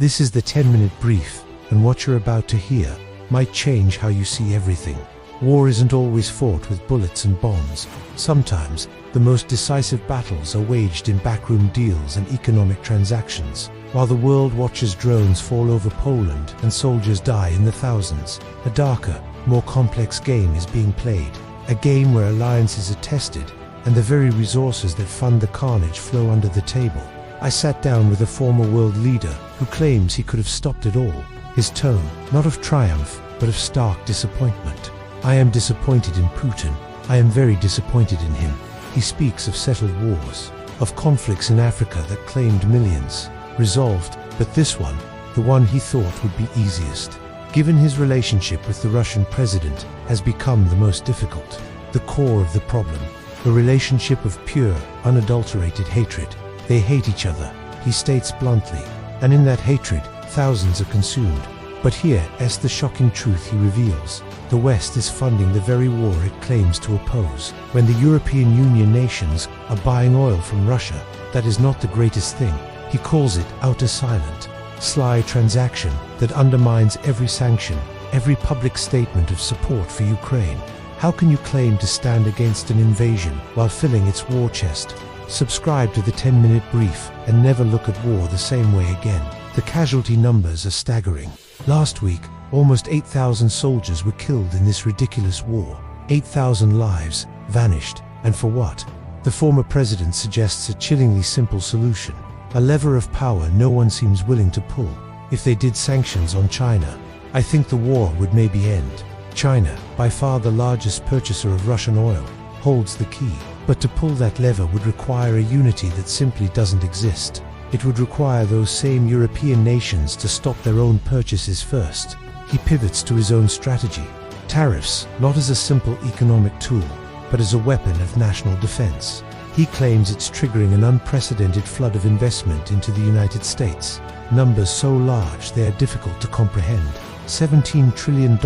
This is the 10-minute brief, and what you're about to hear might change how you see everything. War isn't always fought with bullets and bombs. Sometimes, the most decisive battles are waged in backroom deals and economic transactions. While the world watches drones fall over Poland and soldiers die in the thousands, a darker, more complex game is being played. A game where alliances are tested and the very resources that fund the carnage flow under the table. I sat down with a former world leader who claims he could have stopped it all. His tone, not of triumph, but of stark disappointment. I am disappointed in Putin. I am very disappointed in him. He speaks of settled wars, of conflicts in Africa that claimed millions, resolved, but this one, the one he thought would be easiest, given his relationship with the Russian president, has become the most difficult. The core of the problem, a relationship of pure, unadulterated hatred. They hate each other, he states bluntly, and in that hatred, thousands are consumed. But here's the shocking truth he reveals. The West is funding the very war it claims to oppose. When the European Union nations are buying oil from Russia, that is not the greatest thing. He calls it outer silent, sly transaction that undermines every sanction, every public statement of support for Ukraine. How can you claim to stand against an invasion while filling its war chest? Subscribe to the 10-minute brief and never look at war the same way again. The casualty numbers are staggering. Last week, almost 8,000 soldiers were killed in this ridiculous war. 8,000 lives vanished. And for what? The former president suggests a chillingly simple solution. A lever of power no one seems willing to pull. If they did sanctions on China, I think the war would maybe end. China, by far the largest purchaser of Russian oil, holds the key. But to pull that lever would require a unity that simply doesn't exist. It would require those same European nations to stop their own purchases first. He pivots to his own strategy. Tariffs, not as a simple economic tool, but as a weapon of national defense. He claims it's triggering an unprecedented flood of investment into the United States. Numbers so large they are difficult to comprehend. $17 trillion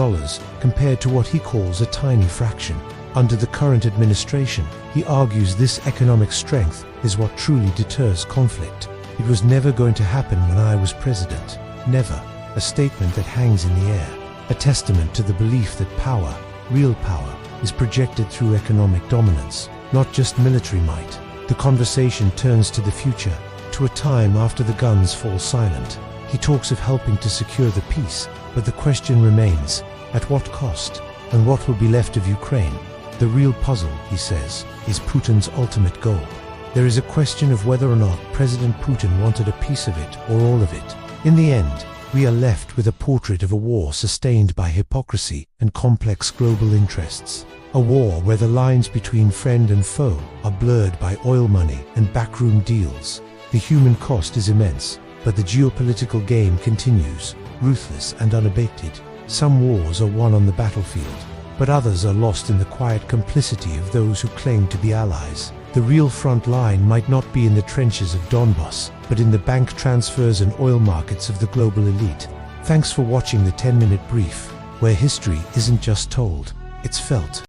compared to what he calls a tiny fraction. Under the current administration, he argues this economic strength is what truly deters conflict. It was never going to happen when I was president. Never. A statement that hangs in the air. A testament to the belief that power, real power, is projected through economic dominance, not just military might. The conversation turns to the future, to a time after the guns fall silent. He talks of helping to secure the peace, but the question remains, at what cost? And what will be left of Ukraine? The real puzzle, he says, is Putin's ultimate goal. There is a question of whether or not President Putin wanted a piece of it or all of it. In the end, we are left with a portrait of a war sustained by hypocrisy and complex global interests. A war where the lines between friend and foe are blurred by oil money and backroom deals. The human cost is immense, but the geopolitical game continues, ruthless and unabated. Some wars are won on the battlefield, but others are lost in the quiet complicity of those who claim to be allies. The real front line might not be in the trenches of Donbass, but in the bank transfers and oil markets of the global elite. Thanks for watching the 10-minute brief, where history isn't just told, it's felt.